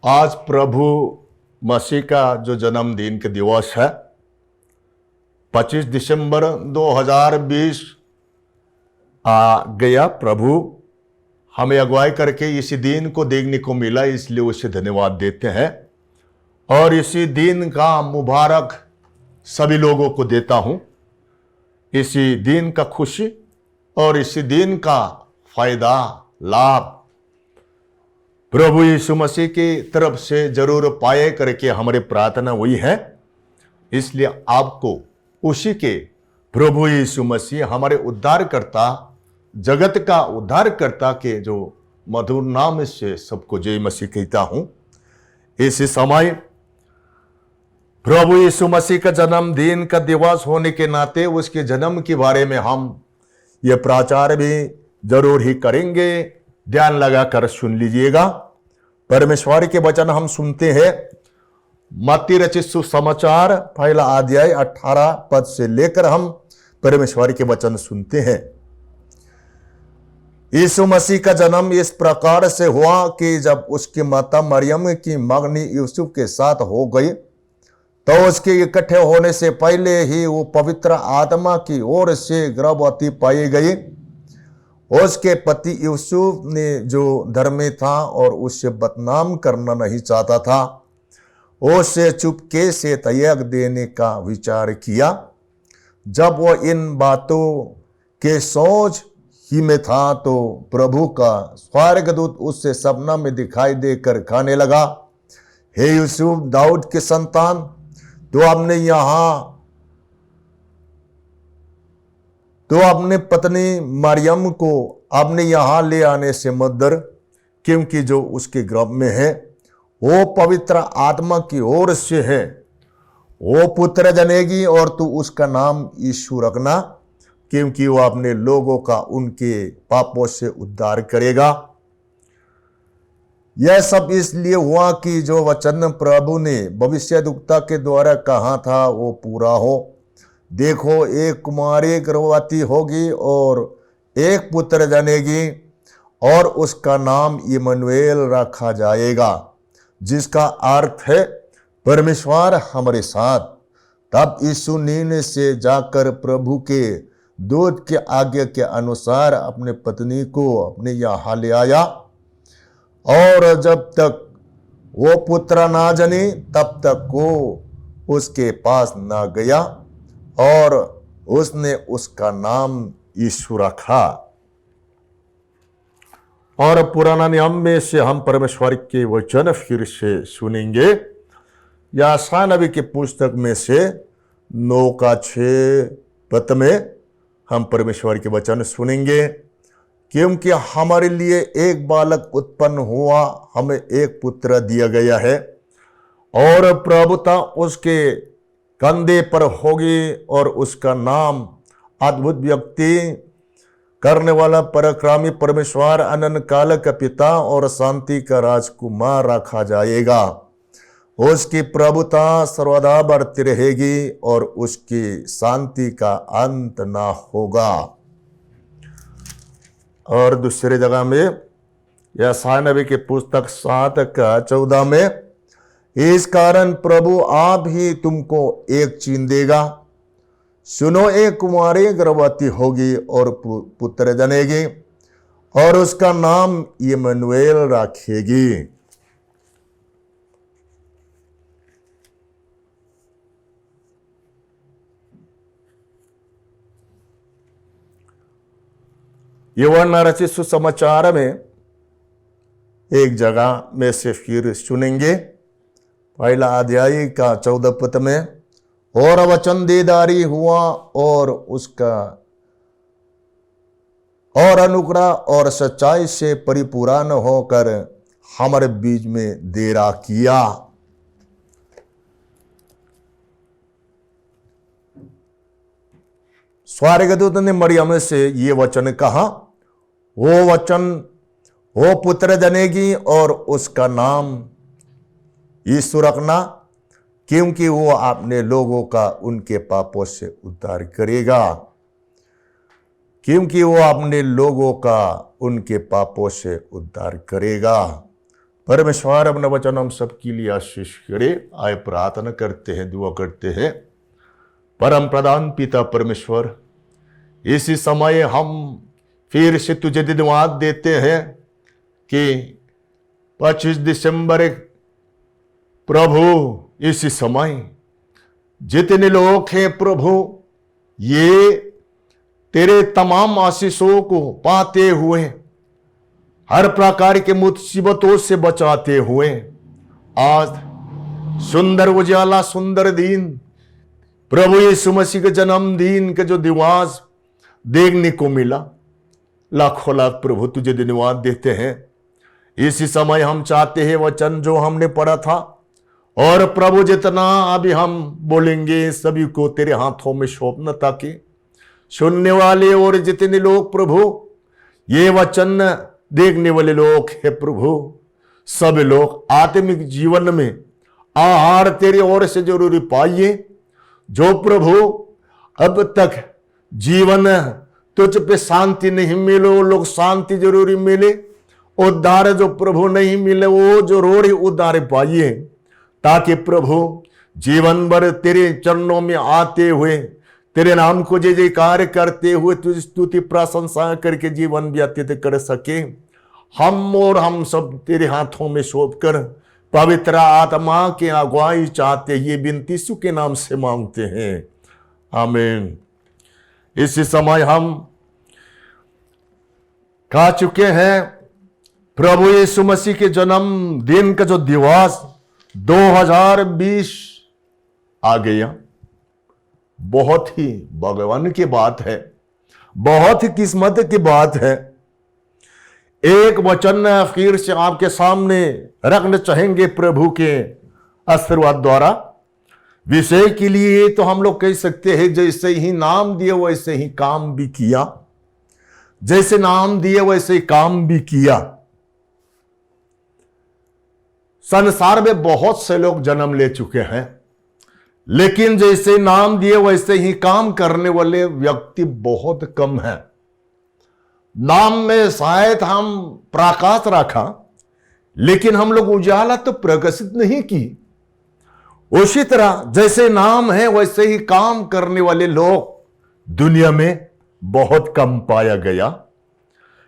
आज प्रभु मसीह का जो जन्मदिन का दिवस है 25 दिसंबर 2020 आ गया। प्रभु हमें अगुवाई करके इसी दिन को देखने को मिला, इसलिए उसे धन्यवाद देते हैं और इसी दिन का मुबारक सभी लोगों को देता हूं। इसी दिन का खुशी और इसी दिन का फायदा लाभ प्रभु यीशु मसीह की तरफ से जरूर पाए करके हमारी प्रार्थना हुई है। इसलिए आपको उसी के प्रभु यीशु मसीह हमारे उद्धारकर्ता, जगत का उद्धारकर्ता के जो मधुर नाम से सबको जय मसीह कहता हूं। इस समय प्रभु यीशु मसीह का जन्मदिन का दिवस होने के नाते उसके जन्म के बारे में हम ये प्रचार भी जरूर ही करेंगे। ध्यान लगाकर सुन लीजिएगा। परमेश्वर के वचन हम सुनते हैं। मत्ती रचित सुसमाचार पहला अध्याय 18 पद से लेकर हम परमेश्वर के वचन सुनते हैं। यीशु मसीह का जन्म इस प्रकार से हुआ कि जब उसकी माता मरियम की मंगनी यूसुफ के साथ हो गई तो उसके इकट्ठे होने से पहले ही वो पवित्र आत्मा की ओर से गर्भवती पाई गई। उसके पति यूसुफ ने जो धर्मी था और उससे बदनाम करना नहीं चाहता था, उससे चुपके से त्याग देने का विचार किया। जब वो इन बातों के सोच ही में था तो प्रभु का स्वर्गदूत उससे सपना में दिखाई देकर कहने लगा, हे यूसुफ, दाऊद के संतान, तो अपने पत्नी मरियम को अपने यहां ले आने से मत डर, क्योंकि जो उसके गर्भ में है वो पवित्र आत्मा की ओर से है। वो पुत्र जनेगी और तू उसका नाम यीशु रखना, क्योंकि वो अपने लोगों का उनके पापों से उद्धार करेगा। यह सब इसलिए हुआ कि जो वचन प्रभु ने भविष्यद्वक्ता के द्वारा कहा था वो पूरा हो। देखो, एक कुमारी गर्भवती होगी और एक पुत्र जनेगी और उसका नाम इम्मानुएल रखा जाएगा, जिसका अर्थ है परमेश्वर हमारे साथ। तब यीशु नींद से जाकर प्रभु के दूत के आज्ञा के अनुसार अपने पत्नी को अपने यहाँ ले आया और जब तक वो पुत्र ना जनी तब तक वो उसके पास ना गया और उसने उसका नाम यीशु रखा। और पुराना नियम में से हम परमेश्वर के वचन फिर से सुनेंगे। यशायाह नबी की पुस्तक में से 9 का 6 पद में हम परमेश्वर के वचन सुनेंगे। क्योंकि हमारे लिए एक बालक उत्पन्न हुआ, हमें एक पुत्र दिया गया है और प्रभुता उसके कंधे पर होगी और उसका नाम अद्भुत व्यक्ति, करने वाला, पराक्रमी परमेश्वर, अनंत काल का पिता और शांति का राजकुमार रखा जाएगा। उसकी प्रभुता सर्वदा बढ़ती रहेगी और उसकी शांति का अंत ना होगा। और दूसरी जगह में यशायाह नबी की पुस्तक 7 का 14 में, इस कारण प्रभु आप ही तुमको एक चिन्ह देगा। सुनो, एक कुमारी गर्भवती होगी और पुत्र जनेगी और उसका नाम इम्मानुएल रखेगी। यूहन्ना रचित सुसमाचार में एक जगह में से फिर सुनेंगे। पहला अध्याय का 14 पद में, और वचन देदारी हुआ और उसका और अनुग्रह और सच्चाई से परिपूर्ण होकर हमारे बीच में डेरा किया। स्वर्गदूत ने मरियम से ये वचन कहा, वो पुत्र जनेगी और उसका नाम यीशु रखना, क्योंकि वो अपने लोगों का उनके पापों से उद्धार करेगा। क्योंकि वो अपने लोगों का उनके पापों से उद्धार करेगा। परमेश्वर अपना वचन हम सबके लिए आशीष करे। आए प्रार्थना करते हैं, दुआ करते हैं। परम प्रधान पिता परमेश्वर, इसी समय हम फिर से तुझे धन्यवाद देते हैं कि 25 दिसंबर प्रभु इसी समय जितने लोग हैं प्रभु, ये तेरे तमाम आशीषों को पाते हुए, हर प्रकार के मुसीबतों से बचाते हुए, आज सुंदर उजाला, सुंदर दिन, प्रभु यीशु मसीह के जन्मदिन के जो दिवस देखने को मिला, लाखों लाख प्रभु तुझे धन्यवाद देते हैं। इसी समय हम चाहते हैं वचन जो हमने पढ़ा था, और प्रभु जितना अभी हम बोलेंगे सभी को तेरे हाथों में सौंपना, ताकि सुनने वाले और जितने लोग प्रभु ये वचन देखने वाले लोग हैं प्रभु, सब लोग आत्मिक जीवन में आहार तेरे ओर से जरूरी पाइए। जो प्रभु अब तक जीवन तुझ पे शांति नहीं मिले, वो लोग शांति जरूरी मिले। उद्धार जो प्रभु नहीं मिले, वो जो रोड़े उद्धार पाइए, ताकि प्रभु जीवन भर तेरे चरणों में आते हुए, तेरे नाम को जय जयकार करते हुए तुझ स्तुति प्रशंसा करके जीवन व्यतीत कर सके। हम और हम सब तेरे हाथों में सौंप कर पवित्र आत्मा की अगुवाई चाहते, ये विनती यीशु के नाम से मांगते हैं, आमीन। इसी समय हम कह चुके हैं प्रभु यीशु मसीह के जन्मदिन का जो दिवस 2020 आ गया। बहुत ही भगवान की बात है, बहुत ही किस्मत की बात है। एक वचन फिर से आपके सामने रखना चाहेंगे प्रभु के आशीर्वाद द्वारा। विषय के लिए तो हम लोग कह सकते हैं, जैसे ही नाम दिए वैसे ही काम भी किया, जैसे नाम दिए वैसे ही काम भी किया। संसार में बहुत से लोग जन्म ले चुके हैं, लेकिन जैसे नाम दिए वैसे ही काम करने वाले व्यक्ति बहुत कम हैं। नाम में शायद हम प्रकाश रखा, लेकिन हम लोग उजाला तो प्रकाशित नहीं की। उसी तरह जैसे नाम है वैसे ही काम करने वाले लोग दुनिया में बहुत कम पाया गया।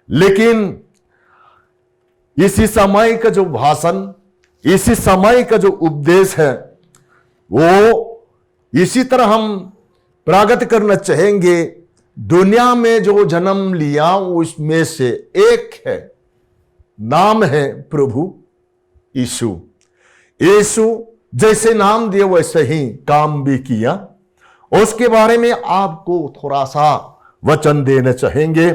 लेकिन इसी समय का जो भाषण, इसी समय का जो उपदेश है, वो इसी तरह हम प्रगट करना चाहेंगे। दुनिया में जो जन्म लिया उसमें से एक है, नाम है प्रभु यीशु। यीशु जैसे नाम दिया वैसे ही काम भी किया। उसके बारे में आपको थोड़ा सा वचन देना चाहेंगे,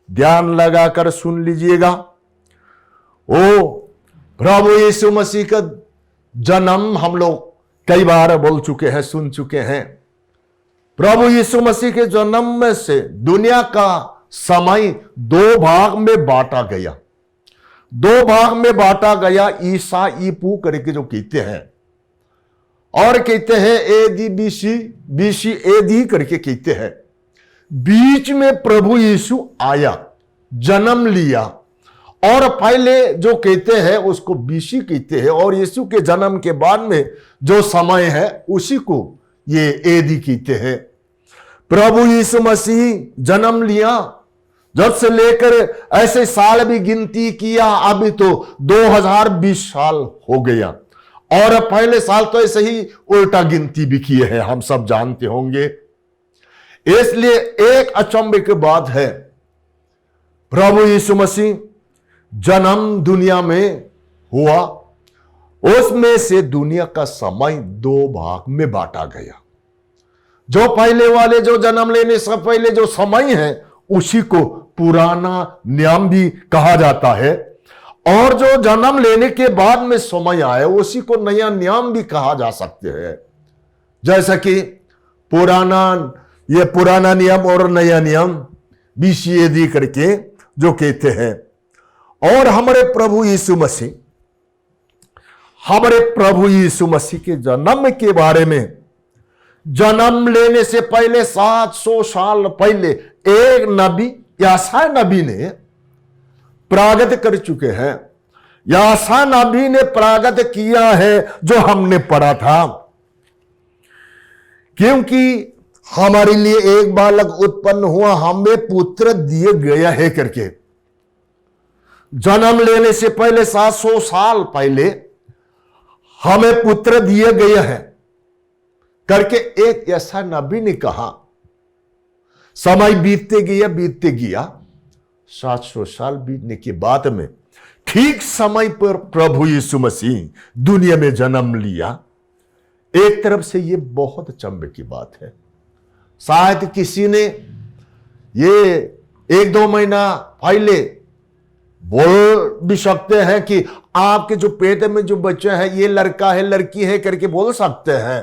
ध्यान लगाकर सुन लीजिएगा। ओ प्रभु यीशु मसीह का जन्म हम लोग कई बार बोल चुके हैं, सुन चुके हैं। प्रभु यीशु मसीह के जन्म में से दुनिया का समय दो भाग में बांटा गया। दो भाग में बांटा गया, ईसा ईपू करके जो कहते हैं, और कहते हैं एडी बीसी, बीसी एडी करके कहते हैं। बीच में प्रभु यीशु आया, जन्म लिया, और पहले जो कहते हैं उसको बीसी कहते हैं, और यीशु के जन्म के बाद में जो समय है उसी को ये एडी कहते हैं। प्रभु यीशु मसीह जन्म लिया, जब से लेकर ऐसे साल भी गिनती किया, अभी तो 2020 साल हो गया, और पहले साल तो ऐसे ही उल्टा गिनती भी किए हैं, हम सब जानते होंगे। इसलिए एक अचंभे की बात है, प्रभु यीशु मसीह जन्म दुनिया में हुआ, उसमें से दुनिया का समय दो भाग में बांटा गया। जो पहले वाले जो जन्म लेने से पहले जो समय है उसी को पुराना नियम भी कहा जाता है, और जो जन्म लेने के बाद में समय आया उसी को नया नियम भी कहा जा सकते हैं। जैसा कि ये पुराना नियम और नया नियम बीसीएडी करके जो कहते हैं। और हमारे प्रभु यीशु मसीह के जन्म के बारे में, जन्म लेने से पहले 700 साल पहले एक नबी, यशायाह नबी ने प्रागत कर चुके हैं यासा नबी ने प्रागत किया है जो हमने पढ़ा था, क्योंकि हमारे लिए एक बालक उत्पन्न हुआ, हमें पुत्र दिए गया है करके। जन्म लेने से पहले 700 साल पहले हमें पुत्र दिए गया है करके एक ऐसा नबी ने कहा। समय बीतते गया 700 साल बीतने के बाद में ठीक समय पर प्रभु यीशु मसीह दुनिया में जन्म लिया। एक तरफ से यह बहुत अचंभे की बात है। शायद किसी ने ये 1-2 महीना पहले बोल भी सकते हैं कि आपके जो पेट में जो बच्चे हैं ये लड़का है लड़की है करके बोल सकते हैं,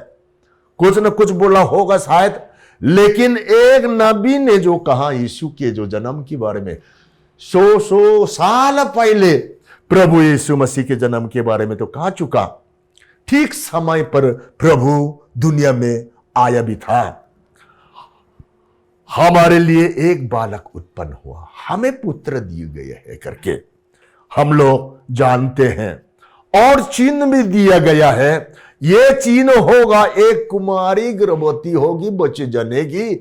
कुछ न कुछ बोला होगा शायद। लेकिन एक नबी ने जो कहा यीशु के जो जन्म के बारे में, 100 साल पहले प्रभु यीशु मसीह के जन्म के बारे में तो कहा चुका। ठीक समय पर प्रभु दुनिया में आया भी था। हमारे लिए एक बालक उत्पन्न हुआ, हमें पुत्र दिए गए हैं करके हम लोग जानते हैं। और चिन्ह भी दिया गया है, यह चिन्ह होगा, एक कुमारी गर्भवती होगी, बच्चे जनेगी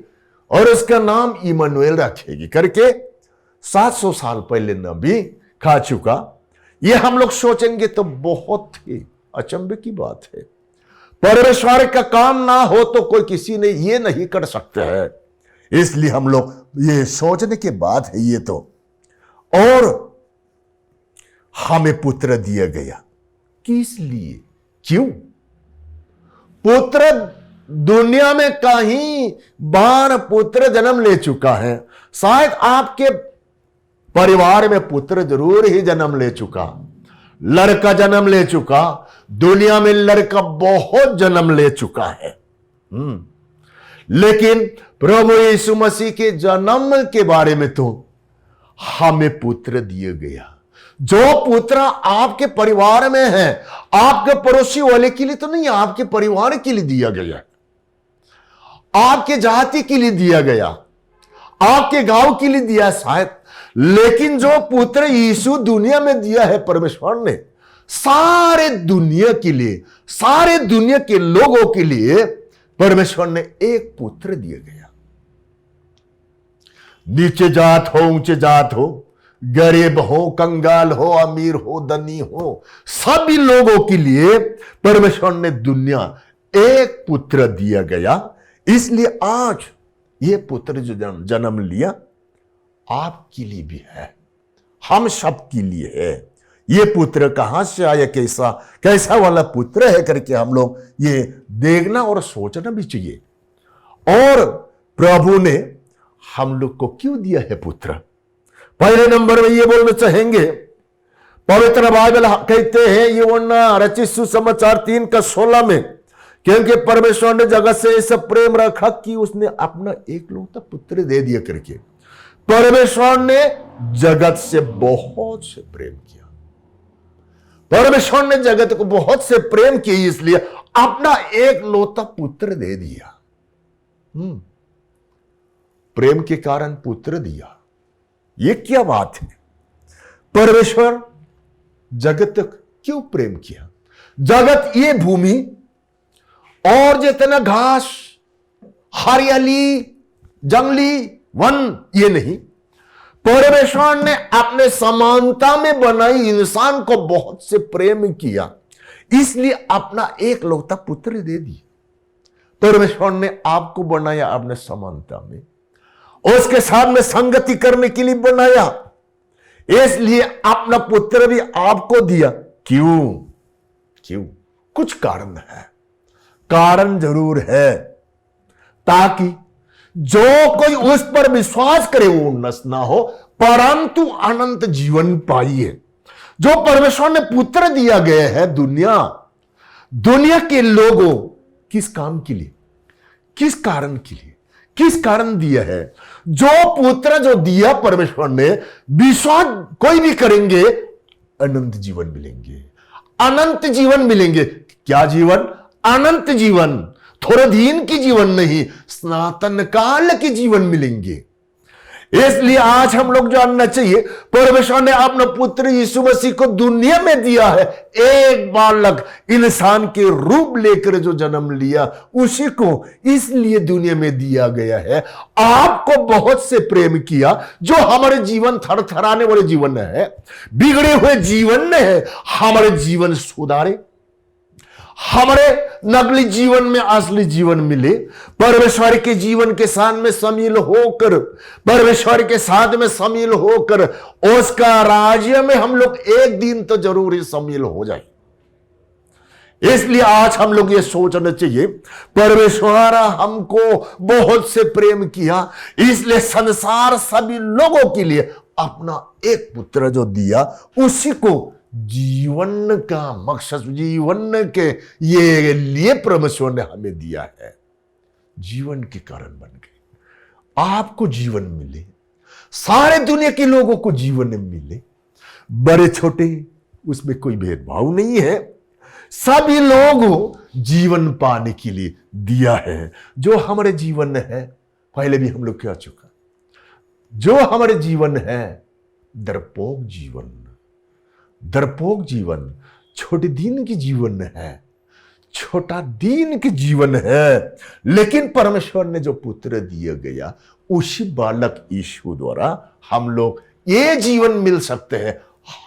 और उसका नाम इमानुएल रखेगी करके 700 साल पहले नबी कहा चुका। यह हम लोग सोचेंगे तो बहुत ही अचंभे की बात है। परमेश्वर का काम ना हो तो कोई किसी ने यह नहीं कर सकता है। इसलिए हम लोग ये सोचने के बाद है ये तो। और हमें पुत्र दिया गया, किस लिए, क्यों? पुत्र दुनिया में कहीं बार पुत्र जन्म ले चुका है। शायद आपके परिवार में पुत्र जरूर ही जन्म ले चुका, लड़का जन्म ले चुका, दुनिया में लड़का बहुत जन्म ले चुका है। लेकिन प्रभु यीशु मसीह के जन्म के बारे में तो हमें पुत्र दिया गया। जो पुत्र आपके परिवार में है, आपके पड़ोसी वाले के लिए तो नहीं, आपके परिवार के लिए दिया गया, आपके जाति के लिए दिया गया, आपके गांव के लिए दिया शायद। लेकिन जो पुत्र यीशु दुनिया में दिया है परमेश्वर ने, सारे दुनिया के लिए, सारे दुनिया के लोगों के लिए परमेश्वर ने एक पुत्र दिया गया। नीचे जात हो, ऊंचे जात हो, गरीब हो, कंगाल हो, अमीर हो, धनी हो, सभी लोगों के लिए परमेश्वर ने दुनिया एक पुत्र दिया गया। इसलिए आज ये पुत्र जो जन्म लिया आपके लिए भी है, हम सब के लिए है। ये पुत्र कहां से आया, कैसा वाला पुत्र है करके हम लोग ये देखना और सोचना भी चाहिए। और प्रभु ने हम लोग को क्यों दिया है पुत्र? पहले नंबर में ये बोलना चाहेंगे, पवित्र बाइबल कहते हैं यूहन्ना रचित सुसमाचार 3:16 में, क्योंकि परमेश्वर ने जगत से ऐसा प्रेम रखा कि उसने अपना एकलौता पुत्र दे दिया करके। परमेश्वर ने जगत से बहुत से प्रेम किया, परमेश्वर ने जगत को बहुत से प्रेम किया, इसलिए अपना एकलौता पुत्र दे दिया। प्रेम के कारण पुत्र दिया, यह क्या बात है? परमेश्वर जगत क्यों प्रेम किया? जगत, ये भूमि और जितना घास, हरियाली, जंगली वन, ये नहीं, परमेश्वर ने अपने समानता में बनाई इंसान को बहुत से प्रेम किया, इसलिए अपना एकलौता पुत्र दे दिया। परमेश्वर ने आपको बनाया अपने समानता में, उसके साथ में संगति करने के लिए बनाया, इसलिए अपना पुत्र भी आपको दिया। क्यों? कुछ कारण है, कारण जरूर है, ताकि जो कोई उस पर विश्वास करे वो नष्ट ना हो परंतु अनंत जीवन पाइए। जो परमेश्वर ने पुत्र दिया गया है दुनिया के लोगों, किस काम के लिए, किस कारण के लिए, किस कारण दिया है? जो पुत्र जो दिया परमेश्वर ने, विश्वास कोई भी करेंगे अनंत जीवन मिलेंगे, अनंत जीवन मिलेंगे। क्या जीवन? अनंत जीवन, थोड़े दिन की जीवन नहीं, सनातन काल के जीवन मिलेंगे। इसलिए आज हम लोग जानना चाहिए, परमेश्वर ने अपना पुत्र यीशु मसीह को दुनिया में दिया है, एक बालक इंसान के रूप लेकर जो जन्म लिया, उसी को इसलिए दुनिया में दिया गया है। आपको बहुत से प्रेम किया, जो हमारे जीवन थरथराने वाले जीवन है, बिगड़े हुए जीवन में है, हमारे जीवन सुधारे, हमारे नकली जीवन में असली जीवन मिले, परमेश्वर के जीवन के साथ में शामिल होकर, परमेश्वर के साथ में शामिल होकर उसका राज्य में हम लोग एक दिन तो जरूर ही शामिल हो जाए। इसलिए आज हम लोग ये सोचना चाहिए, परमेश्वर हमको बहुत से प्रेम किया, इसलिए संसार सभी लोगों के लिए अपना एक पुत्र जो दिया, उसी को जीवन का मकसद, जीवन के ये लिए परमेश्वर ने हमें दिया है, जीवन के कारण बन गए। आपको जीवन मिले, सारे दुनिया के लोगों को जीवन मिले, बड़े छोटे उसमें कोई भेदभाव नहीं है, सभी लोगों जीवन पाने के लिए दिया है। जो हमारे जीवन है, पहले भी हम लोग कह चुका, जो हमारे जीवन है डरपोक जीवन, डरपोक जीवन, छोटे दिन की जीवन है, छोटा दिन की जीवन है। लेकिन परमेश्वर ने जो पुत्र दिया गया, उसी बालक यीशु द्वारा हम लोग ये जीवन मिल सकते हैं,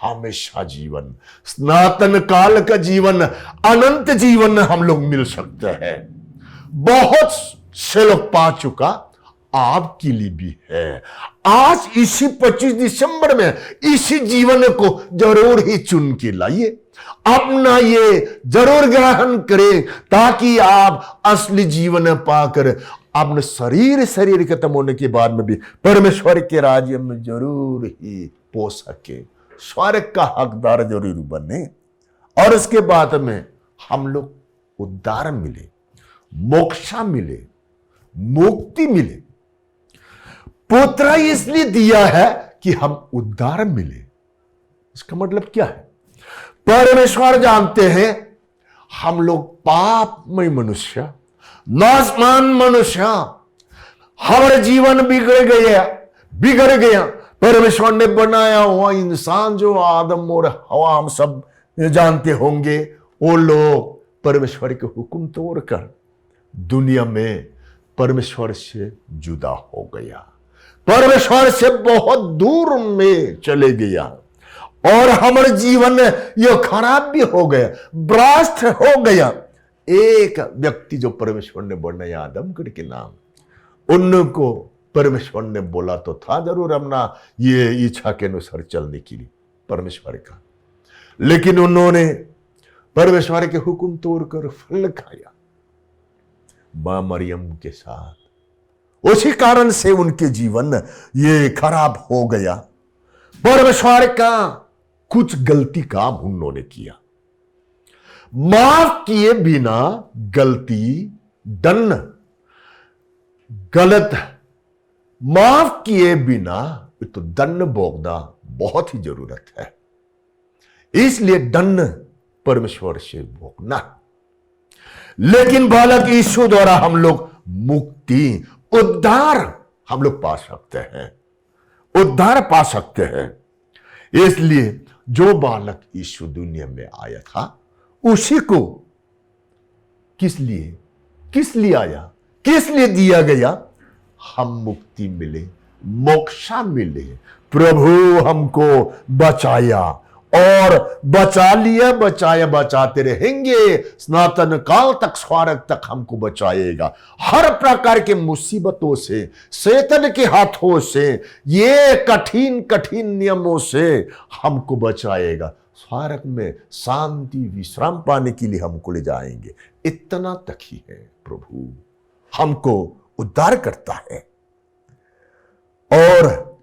हमेशा जीवन, सनातन काल का जीवन, अनंत जीवन हम लोग मिल सकते हैं। बहुत से लोग पा चुका, आपके लिए भी है। आज इसी 25 दिसंबर में इसी जीवन को जरूर ही चुन के लाइए, अपना ये जरूर ग्रहण करें, ताकि आप असली जीवन पाकर अपने शरीर खत्म होने के बाद में भी परमेश्वर के राज्य में जरूर ही पहुंच सके, स्वर्ग का हकदार जरूर बने, और उसके बाद में हम लोग उद्धार मिले, मोक्षा मिले, मुक्ति मिले। पुत्र इसलिए दिया है कि हम उद्धार मिले। इसका मतलब क्या है? परमेश्वर जानते हैं हम लोग पापमय मनुष्य, नाशमान मनुष्य, हमारे जीवन बिगड़ गया। परमेश्वर ने बनाया हुआ इंसान जो आदम और हवा हम सब जानते होंगे, वो लोग परमेश्वर के हुक्म तोड़कर दुनिया में परमेश्वर से जुदा हो गया, परमेश्वर से बहुत दूर में चले गया, और हमारे जीवन ये खराब भी हो गया, भ्रष्ट हो गया। एक व्यक्ति जो परमेश्वर ने बनाया आदम करके नाम, उनको परमेश्वर ने बोला तो था जरूर अपना ये इच्छा के अनुसार चलने के लिए परमेश्वर का, लेकिन उन्होंने परमेश्वर के हुक्म तोड़कर फल खाया मां मरियम के साथ। उसी कारण से उनके जीवन ये खराब हो गया। परमेश्वर का कुछ गलती काम उन्होंने किया, माफ किए बिना गलती दंड गलत, माफ किए बिना तो दंड भोगना बहुत ही जरूरत है। इसलिए दंड परमेश्वर से भोगना। लेकिन बालक यीशु द्वारा हम लोग मुक्ति, उद्धार हम लोग पा सकते हैं, उद्धार पा सकते हैं। इसलिए जो बालक यीशु दुनिया में आया था, उसी को किस लिए आया, किस लिए दिया गया? हम मुक्ति मिले, मोक्षा मिले। प्रभु हमको बचाया और बचा लिया, बचाया, बचाते रहेंगे, सनातन काल तक, स्वर्ग तक हमको बचाएगा। हर प्रकार के मुसीबतों से, शैतान के हाथों से, ये कठिन कठिन नियमों से हमको बचाएगा। स्वर्ग में शांति विश्राम पाने के लिए हमको ले जाएंगे। इतना तक ही है, प्रभु हमको उद्धार करता है। और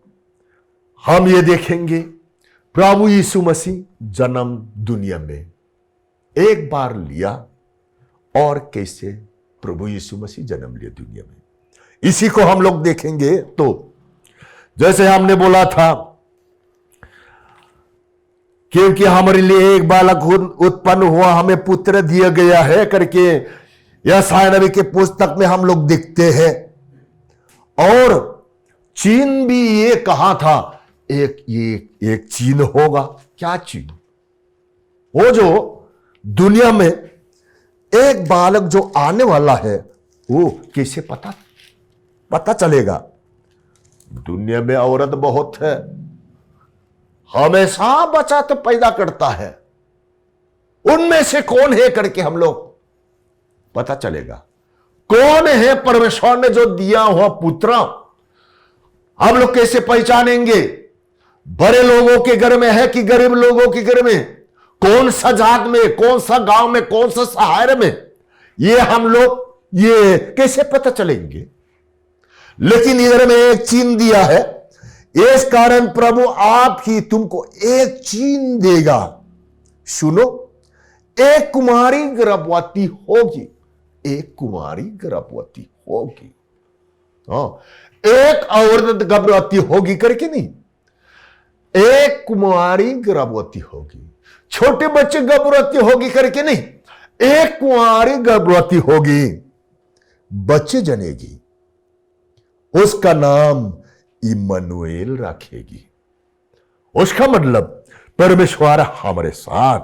हम ये देखेंगे प्रभु यीशु मसीह जन्म दुनिया में एक बार लिया, और कैसे प्रभु यीशु मसीह जन्म लिया दुनिया में, इसी को हम लोग देखेंगे। तो जैसे हमने बोला था, क्योंकि हमारे लिए एक बालक उत्पन्न हुआ, हमें पुत्र दिया गया है करके यशायाह नबी के पुस्तक में हम लोग देखते हैं। और चीन भी ये कहा था, एक चीन होगा। क्या चीन? वो जो दुनिया में एक बालक जो आने वाला है, वो कैसे पता चलेगा? दुनिया में औरत बहुत है, हमेशा बच्चा तो पैदा करता है, उनमें से कौन है करके हम लोग पता चलेगा। कौन है परमेश्वर ने जो दिया हुआ पुत्र, हम लोग कैसे पहचानेंगे? बड़े लोगों के घर में है कि गरीब लोगों के घर में? कौन सा जात में, कौन सा गांव में, कौन सा शहर में, ये हम लोग ये कैसे पता चलेंगे? लेकिन इधर में एक चिन्ह दिया है, इस कारण प्रभु आप ही तुमको एक चिन्ह देगा। सुनो, एक कुमारी गर्भवती होगी, एक कुमारी गर्भवती होगी। एक औरत गर्भवती होगी करके नहीं, एक कुमारी गर्भवती होगी। छोटे बच्चे गर्भवती होगी करके नहीं, एक कुमारी गर्भवती होगी, बच्चे जनेगी, उसका नाम इम्मानुएल रखेगी। उसका मतलब परमेश्वर हमारे साथ।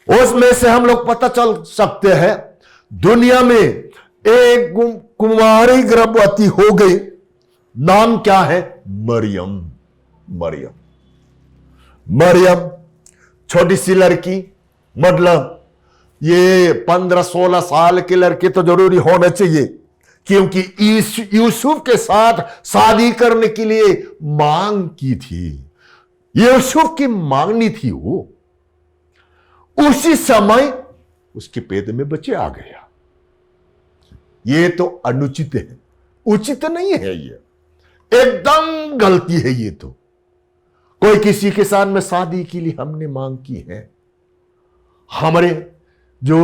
उसमें से हम लोग पता चल सकते हैं, दुनिया में एक कुमारी गर्भवती हो गई, नाम क्या है? मरियम। मरियम, मरियम छोटी सी लड़की, मतलब ये 15-16 साल की लड़की तो जरूरी होना चाहिए, क्योंकि यूसुफ के साथ शादी करने के लिए मांग की थी। यूसुफ की मांगनी थी वो। उसी समय उसके पेट में बच्चे आ गया। ये तो अनुचित है, उचित नहीं है, ये एकदम गलती है। ये तो कोई किसी के साथ में शादी के लिए हमने मांग की है, हमारे जो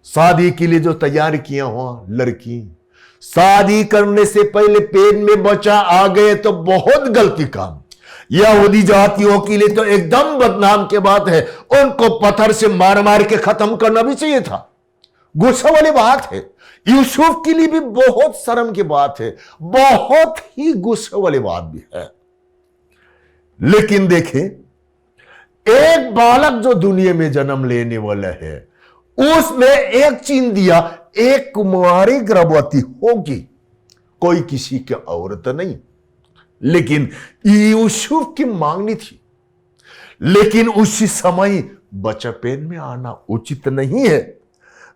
शादी के लिए जो तैयार किया हुआ लड़की, शादी करने से पहले पेट में बच्चा आ गए तो बहुत गलती काम। यहूदी जातियों के लिए तो एकदम बदनाम की बात है, उनको पत्थर से मार मार के खत्म करना भी चाहिए था। गुस्सा वाली बात है। यूसुफ के लिए भी बहुत शर्म की बात है, बहुत ही गुस्सा वाली बात भी है। लेकिन देखें, एक बालक जो दुनिया में जन्म लेने वाला है, उसमें एक चिन्ह दिया, एक कुमारी गर्भवती होगी, कोई किसी की औरत नहीं। लेकिन यूसुफ की मांगनी थी, लेकिन उसी समय बच्चा पेट में आना उचित नहीं है,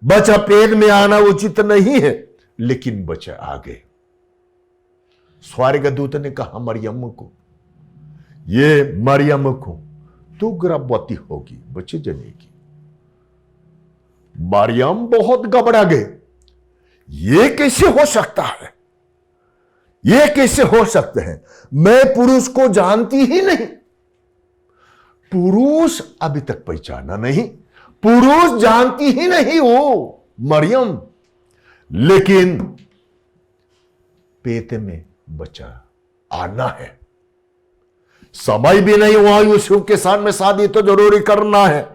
बच्चा पेट में आना उचित नहीं है, लेकिन बच्चा आ गए। स्वर्गदूत ने कहा मरियम को, ये मरियम को, तू गर्भवती होगी, बच्चे जनेगी। मरियम बहुत घबरा गए, ये कैसे हो सकता है? ये कैसे हो सकते हैं? मैं पुरुष को जानती ही नहीं, पुरुष अभी तक पहचाना नहीं, पुरुष जानती ही नहीं वो मरियम। लेकिन पेट में बच्चा आना है, समय भी नहीं हुआ यूसुफ के साथ में शादी तो जरूरी करना है।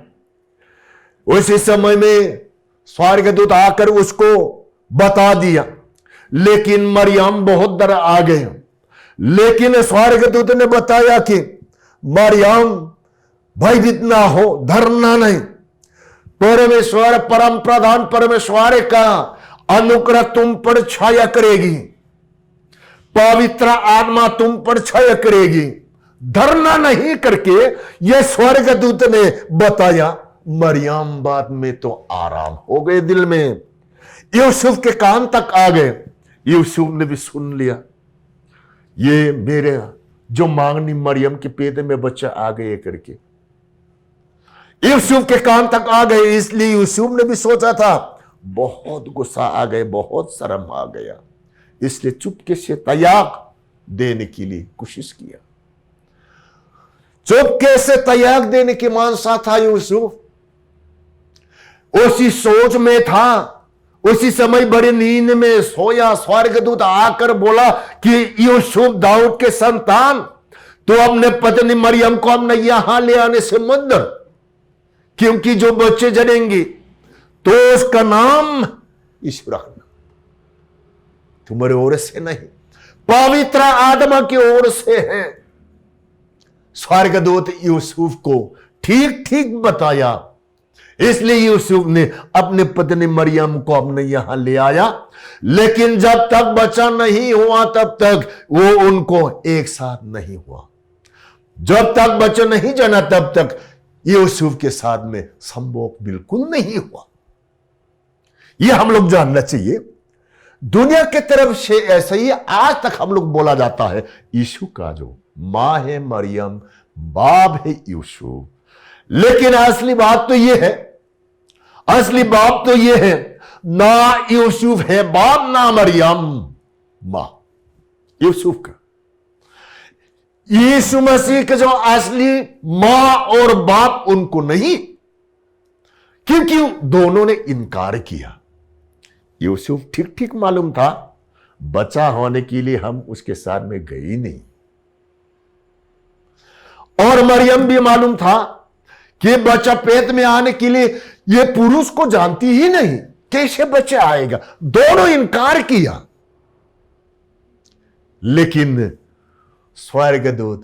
उसी समय में स्वर्गदूत आकर उसको बता दिया, लेकिन मरियम बहुत डर आ गए। लेकिन स्वर्गदूत ने बताया कि मरियम भयभीत ना हो, डरना नहीं, परमेश्वर परम प्रधान परमेश्वर का अनुग्रह तुम पर छाया करेगी, पवित्र आत्मा तुम पर छाया करेगी, डरना नहीं करके यह स्वर्गदूत ने बताया। मरियम बाद में तो आराम हो गए दिल में, यूसुफ के कान तक आ गए। यूसुफ ने भी सुन लिया, ये मेरे जो मांगनी मरियम के पेट में बच्चा आ गए करके यूसुफ के कान तक आ गए। इसलिए यूसुफ ने भी सोचा था, बहुत गुस्सा आ गए, बहुत शर्म आ गया, इसलिए चुपके से तलाक देने के लिए कोशिश किया। चुपके से तलाक देने की मानसा था यूसुफ, उसी सोच में था। उसी समय बड़ी नींद में सोया, स्वर्गदूत आकर बोला कि यूसुफ दाऊद के संतान, तो अपने पत्नी मरियम को अपने यहां ले आने से मत डर, क्योंकि जो बच्चे जनेंगे तो उसका नाम यीशु रखना, तुम्हारे ओर से नहीं, पवित्र आत्मा की ओर से है। स्वर्गदूत यूसुफ को ठीक ठीक बताया, इसलिए यूसुफ ने अपनी पत्नी मरियम को अपने यहां ले आया। लेकिन जब तक बच्चा नहीं हुआ तब तक वो उनको एक साथ नहीं हुआ। जब तक बच्चा नहीं जाना तब तक यूसुफ के साथ में संभोग बिल्कुल नहीं हुआ। यह हम लोग जानना चाहिए। दुनिया की तरफ से ऐसा ही आज तक हम लोग बोला जाता है, यीशु का जो मां है मरियम, बाप है यूसुफ। लेकिन असली बात तो यह है, असली बाप तो यह है, ना यूसुफ है बाप, ना मरियम मां। यूसुफ का, यीशु मसीह का जो असली मां और बाप उनको नहीं, क्योंकि दोनों ने इनकार किया। यूसुफ ठीक ठीक मालूम था बच्चा होने के लिए हम उसके साथ में गए नहीं, और मरियम भी मालूम था कि बच्चा पेट में आने के लिए ये पुरुष को जानती ही नहीं, कैसे बच्चा आएगा। दोनों इनकार किया। लेकिन स्वर्गदूत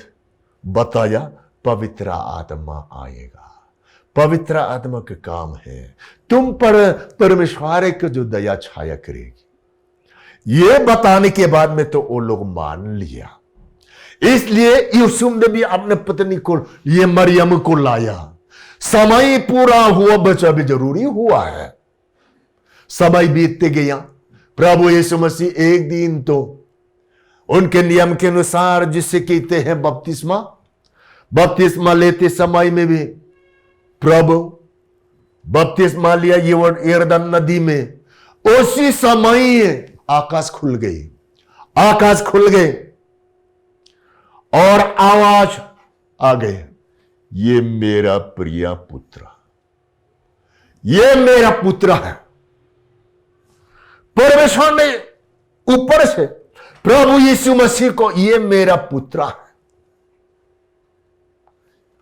बताया पवित्र आत्मा आएगा। पवित्र आत्मा का काम है तुम पर परमेश्वर की जो दया छाया करेगी। ये बताने के बाद में तो वो लोग मान लिया। इसलिए यूसुफ ने भी अपने पत्नी को, ये मरियम को लाया। समय पूरा हुआ, बच्चा भी जरूरी हुआ है। समय बीतते गया। प्रभु यीशु मसीह एक दिन तो उनके नियम के अनुसार, जिसे कहते हैं बपतिस्मा लेते समय में भी प्रभु बपतिस्मा लिया यरदन नदी में। उसी समय आकाश खुल गई, आकाश खुल गए और आवाज आ गई, ये मेरा प्रिय पुत्र, ये मेरा पुत्र है। परमेश्वर ने ऊपर से प्रभु यीशु मसीह को, ये मेरा पुत्र है,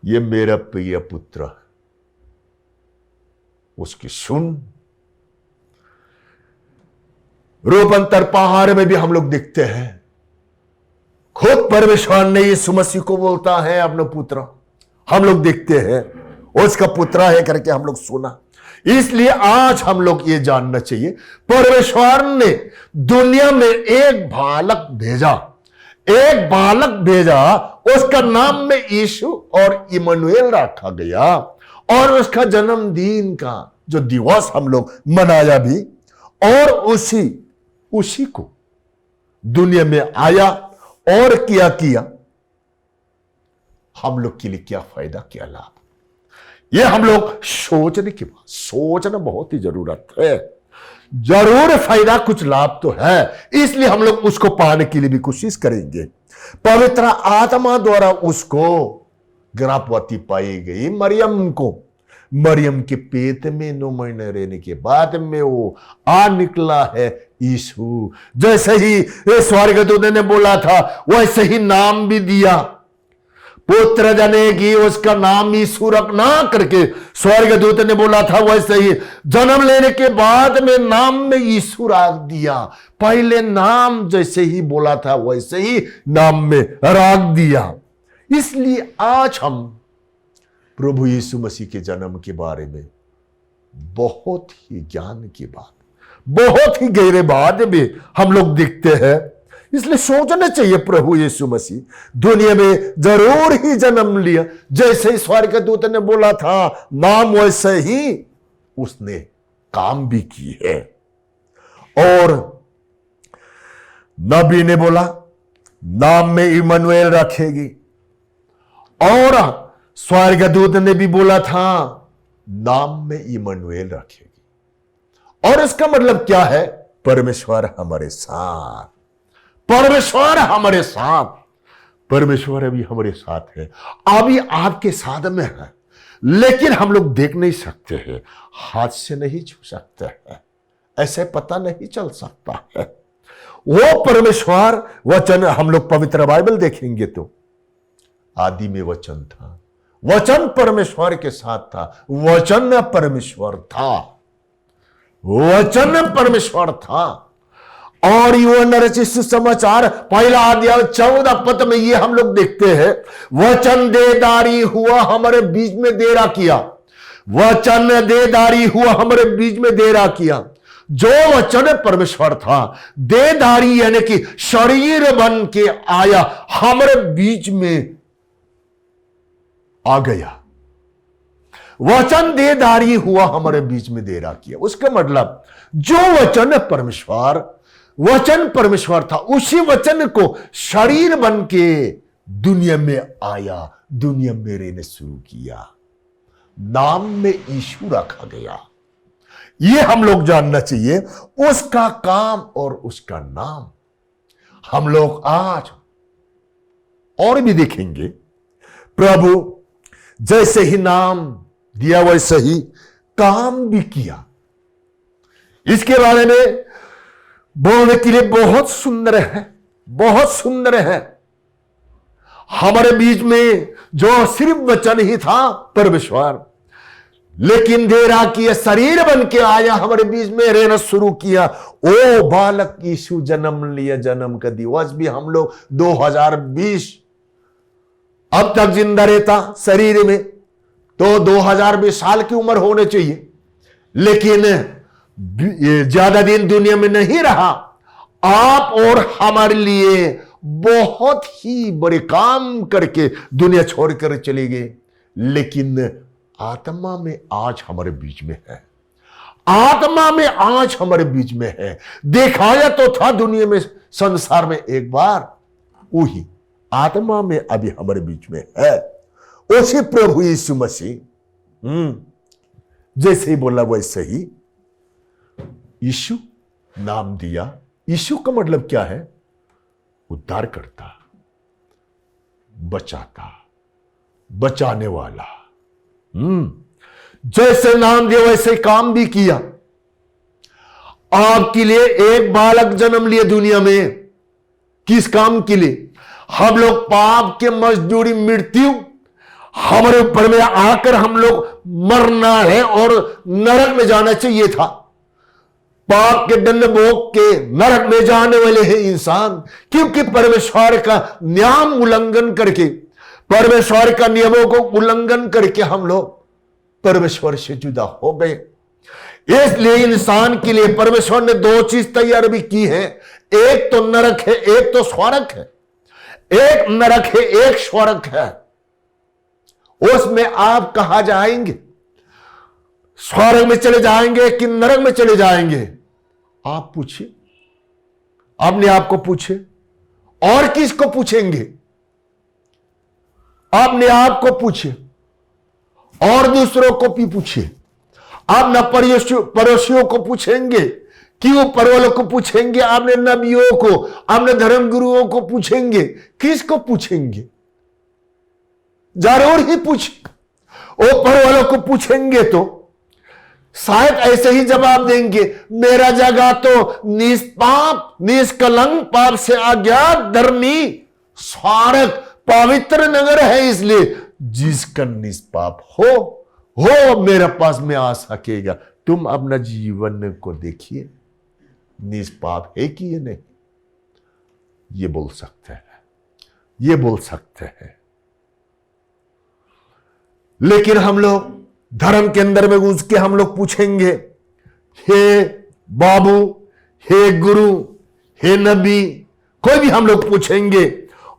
ये मेरा प्रिय पुत्र है, उसकी सुन। रूपांतर पहाड़ में भी हम लोग देखते हैं, खुद परमेश्वर ने यीशु मसीह को बोलता है अपना पुत्र। हम लोग देखते हैं उसका पुत्र है करके हम लोग सुना। इसलिए आज हम लोग ये जानना चाहिए, परमेश्वर ने दुनिया में एक बालक भेजा, एक बालक भेजा, उसका नाम में यीशु और इमनुएल रखा गया। और उसका जन्मदिन का जो दिवस हम लोग मनाया भी, और उसी को दुनिया में आया और किया। हम लोग के लिए क्या फायदा, क्या लाभ, ये हम लोग सोचने की बात, सोचना बहुत ही जरूरत है। जरूर फायदा कुछ लाभ तो है, इसलिए हम लोग उसको पाने के लिए भी कोशिश करेंगे। पवित्र आत्मा द्वारा उसको गर्भवती पाई गई मरियम को। मरियम के पेट में 9 महीने रहने के बाद में वो आ निकला है यीशु। जैसे ही स्वर्गदूत ने बोला था वैसे ही नाम भी दिया, पुत्र जनेगी उसका नाम यीशु रखना करके स्वर्गदूत ने बोला था। वैसे ही जन्म लेने के बाद में नाम में यीशु रख दिया। पहले नाम जैसे ही बोला था वैसे ही नाम में रख दिया। इसलिए आज हम प्रभु यीशु मसीह के जन्म के बारे में बहुत ही ज्ञान की बात, बहुत ही गहरे बात भी हम लोग देखते हैं। इसलिए सोचना चाहिए, प्रभु यीशु मसीह दुनिया में जरूर ही जन्म लिया। जैसे ही स्वर्गदूत ने बोला था नाम, वैसे ही उसने काम भी की है। और नबी ने बोला नाम में इमनुएल रखेगी, और स्वर्गदूत ने भी बोला था नाम में इमनुएल रखेगी। और इसका मतलब क्या है? परमेश्वर हमारे साथ, परमेश्वर हमारे साथ, परमेश्वर अभी हमारे साथ है, अभी आपके साथ में है। लेकिन हम लोग देख नहीं सकते हैं, हाथ से नहीं छू सकते हैं, ऐसे पता नहीं चल सकता है। वो परमेश्वर वचन, हम लोग पवित्र बाइबल देखेंगे तो आदि में वचन था, वचन परमेश्वर के साथ था, वचन परमेश्वर था, वचन परमेश्वर था। और यूहन्ना रचित सुसमाचार पहला अध्याय 14 पद में ये हम लोग देखते हैं, वचन देदारी हुआ हमारे बीच में देरा किया, वचन देदारी हुआ हमारे बीच में देरा किया। जो वचन परमेश्वर था, देदारी यानी कि शरीर बन के आया, हमारे बीच में आ गया। वचन देदारी हुआ हमारे बीच में देरा किया, उसका मतलब जो वचन परमेश्वर था, उसी वचन को शरीर बन के दुनिया में आया, दुनिया में रहने शुरू किया। नाम में यीशु रखा गया। ये हम लोग जानना चाहिए, उसका काम और उसका नाम। हम लोग आज और भी देखेंगे, प्रभु जैसे ही नाम दिया वैसे ही काम भी किया। इसके बारे में बोलने के लिए बहुत सुंदर है, बहुत सुंदर है। हमारे बीच में जो सिर्फ वचन ही था परमेश्वर, लेकिन देरा किया, शरीर बन के आया, हमारे बीच में रहना शुरू किया। ओ बालक यीशु जन्म लिया, जन्म का दिवस भी हम लोग 2020 अब तक जिंदा रहता शरीर में, तो 2020 साल की उम्र होने चाहिए, लेकिन ज्यादा दिन दुनिया में नहीं रहा। आप और हमारे लिए बहुत ही बड़े काम करके दुनिया छोड़कर चले गए, लेकिन आत्मा में आज हमारे बीच में है, आत्मा में आज हमारे बीच में है। दिखाया तो था दुनिया में, संसार में एक बार, वही आत्मा में अभी हमारे बीच में है। उसी प्रभु यीशु मसीह जैसे ही बोला वैसे ही यीशु नाम दिया। यीशु का मतलब क्या है? उद्धार करता, बचाता, बचाने वाला। जैसे नाम दिया वैसे काम भी किया। आपके लिए एक बालक जन्म लिए दुनिया में, किस काम के लिए? हम लोग पाप के मजदूरी मृत्यु हमारे ऊपर में आकर हम लोग मरना है और नरक में जाना चाहिए था। पाप के दंड भोग के नरक में जाने वाले हैं इंसान, क्योंकि परमेश्वर का नियम उल्लंघन करके, परमेश्वर का नियमों को उल्लंघन करके हम लोग परमेश्वर से जुदा हो गए। इसलिए इंसान के लिए परमेश्वर ने दो चीज तैयार भी की है, एक तो नरक है, एक तो स्वर्ग है। एक नरक है, एक स्वर्ग है। उसमें आप कहां जाएंगे? स्वर्ग में चले जाएंगे कि नरक में चले जाएंगे? आप पूछिए, अपने आप को पूछिए, और किसको पूछेंगे? अपने आप को पूछिए और दूसरों को भी पूछिए। आप न पड़ोसियों को पूछेंगे कि वो परवालों को पूछेंगे, आपने नबियों को, आपने धर्म गुरुओं को पूछेंगे, किसको पूछेंगे? जरूर ही पूछ, वो परवालों को पूछेंगे तो शायद ऐसे ही जवाब देंगे, मेरा जगह तो निष्पाप निष्कलंक पाप से अज्ञात धर्मी स्वर्ग पवित्र नगर है, इसलिए जिसका निष्पाप हो मेरे पास में आ सकेगा। तुम अपना जीवन को देखिए, निष्पाप है कि ये नहीं, ये बोल सकते हैं, ये बोल सकते हैं। लेकिन हम लोग धर्म के अंदर में घुस के हम लोग पूछेंगे, हे बाबू, हे गुरु, हे नबी, कोई भी हम लोग पूछेंगे,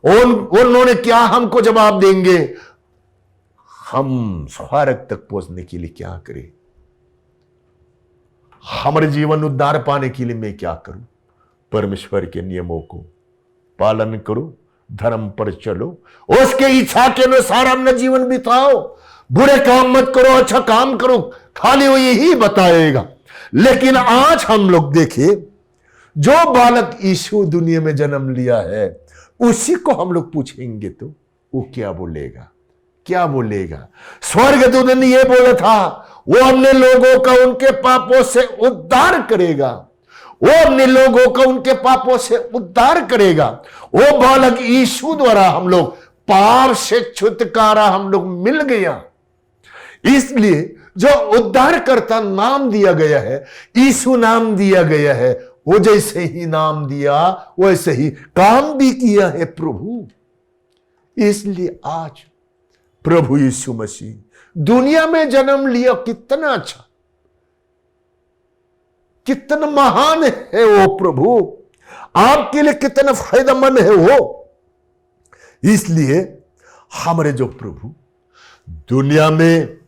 उन्होंने क्या हमको जवाब देंगे? हम स्वर्ग तक पहुंचने के लिए क्या करें? हमारे जीवन उद्धार पाने के लिए मैं क्या करूं? परमेश्वर के नियमों को पालन करो, धर्म पर चलो, उसके इच्छा के अनुसार अपना जीवन बिताओ, बुरे काम मत करो, अच्छा काम करो, खाली वो यही बताएगा। लेकिन आज हम लोग देखिए, जो बालक यीशु दुनिया में जन्म लिया है, उसी को हम लोग पूछेंगे तो वो क्या बोलेगा? क्या बोलेगा? स्वर्गदूत ने यह बोला था, वो अपने लोगों का उनके पापों से उद्धार करेगा, वो अपने लोगों का उनके पापों से उद्धार करेगा। वो बालक यीशु द्वारा हम लोग पाप से छुटकारा हम लोग मिल गया। इसलिए जो उद्धार करता नाम दिया गया है, यीशु नाम दिया गया है, वो जैसे ही नाम दिया वैसे ही काम भी किया है प्रभु। इसलिए आज प्रभु यीशु मसीह दुनिया में जन्म लिया, कितना अच्छा, कितना महान है वो प्रभु, आपके लिए कितना फायदेमंद है वो। इसलिए हमारे जो प्रभु दुनिया में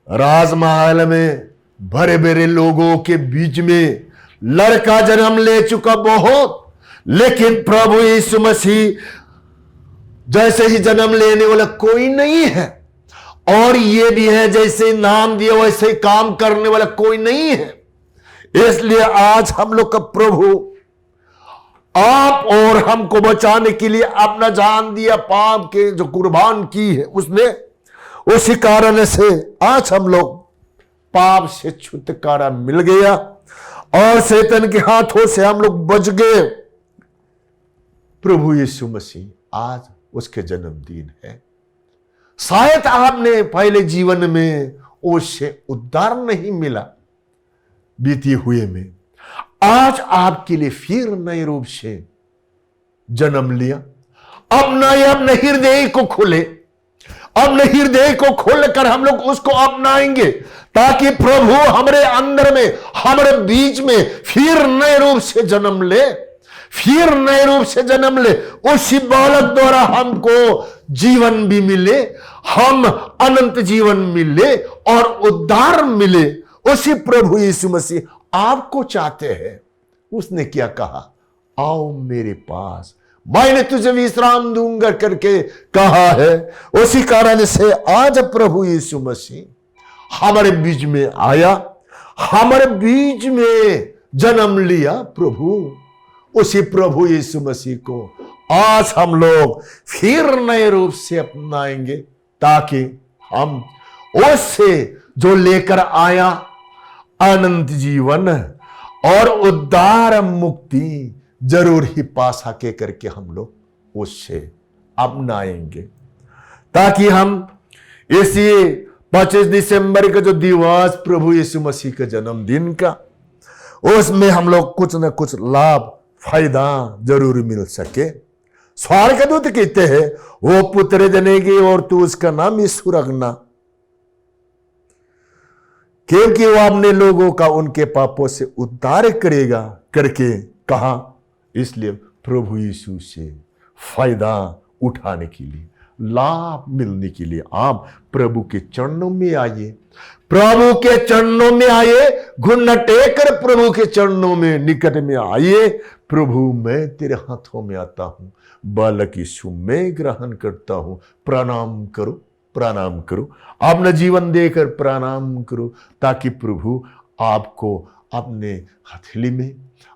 राजमहल में भरे भरे लोगों के बीच में लड़का जन्म ले चुका बहुत, लेकिन प्रभु यीशु मसीह जैसे ही जन्म लेने वाला कोई नहीं है, और ये भी है जैसे नाम दिया वैसे काम करने वाला कोई नहीं है। इसलिए आज हम लोग का प्रभु आप और हमको बचाने के लिए अपना जान दिया, पाप के जो कुर्बान की है उसने, उसी कारण से आज हम लोग पाप से छुटकारा मिल गया और शैतान के हाथों से हम लोग बच गए। प्रभु यीशु मसीह आज उसके जन्मदिन है। शायद आपने पहले जीवन में उससे उद्धार नहीं मिला बीते हुए में, आज आपके लिए फिर नए रूप से जन्म लिया। अपने हृदय को खोले, अपने हृदय को खोलकर हम लोग उसको अपनाएंगे, ताकि प्रभु हमारे अंदर में, हमारे बीच में फिर नए रूप से जन्म ले, फिर नए रूप से जन्म ले। उसी बालक द्वारा हमको जीवन भी मिले, हम अनंत जीवन मिले और उद्धार मिले। उसी प्रभु यीशु मसीह आपको चाहते हैं। उसने क्या कहा, आओ मेरे पास, मैंने तुझे विश्राम दूंगा करके कहा है। उसी कारण से आज प्रभु यीशु मसीह हमारे बीच में आया, हमारे बीच में जन्म लिया। प्रभु, उसी प्रभु यीशु मसीह को आज हम लोग फिर नए रूप से अपनाएंगे, ताकि हम उससे जो लेकर आया अनंत जीवन और उद्धार मुक्ति जरूर ही पा सके करके हम लोग उससे अपनाएंगे, ताकि हम इसी 25 दिसंबर का जो दिवस प्रभु यीशु मसीह के जन्मदिन का, उसमें हम लोग कुछ न कुछ लाभ फायदा जरूर मिल सके। स्वर्गदूत कहते हैं, वो पुत्र जनेगी और तू उसका नाम यीशु रखना, क्योंकि वो अपने लोगों का उनके पापों से उद्धार करेगा करके कहा। इसलिए प्रभु यीशु से फायदा उठाने के लिए, लाभ मिलने के लिए आप प्रभु के चरणों में आइए, प्रभु के चरणों में आइए, घुटना टेक कर प्रभु के चरणों में निकट में आइए। प्रभु, मैं तेरे हाथों में आता हूं, बालक यीशु मैं ग्रहण करता हूं। प्रणाम करो, प्रणाम करो, अपना जीवन देकर प्रणाम करो, ताकि प्रभु आपको अपने हथेली में,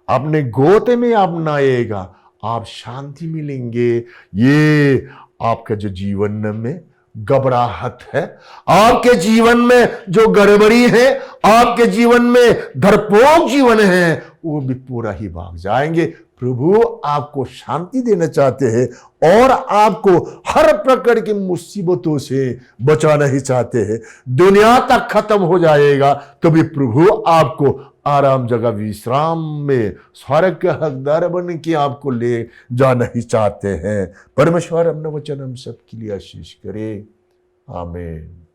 अपने गोद में अपनाएगा, आप शांति मिलेंगे। ये आपका जो जीवन में घबराहट है, आपके जीवन में जो गड़बड़ी है, आपके जीवन में डरपोक जीवन है, वो भी पूरा ही भाग जाएंगे। प्रभु आपको शांति देना चाहते हैं और आपको हर प्रकार की मुसीबतों से बचाना ही चाहते हैं। दुनिया तक खत्म हो जाएगा तो भी प्रभु आपको आराम जगह विश्राम में स्वर्ग के हकदार बन के आपको ले जाना ही चाहते हैं। परमेश्वर अपना वचन हम सबके लिए आशीष करे। आमीन।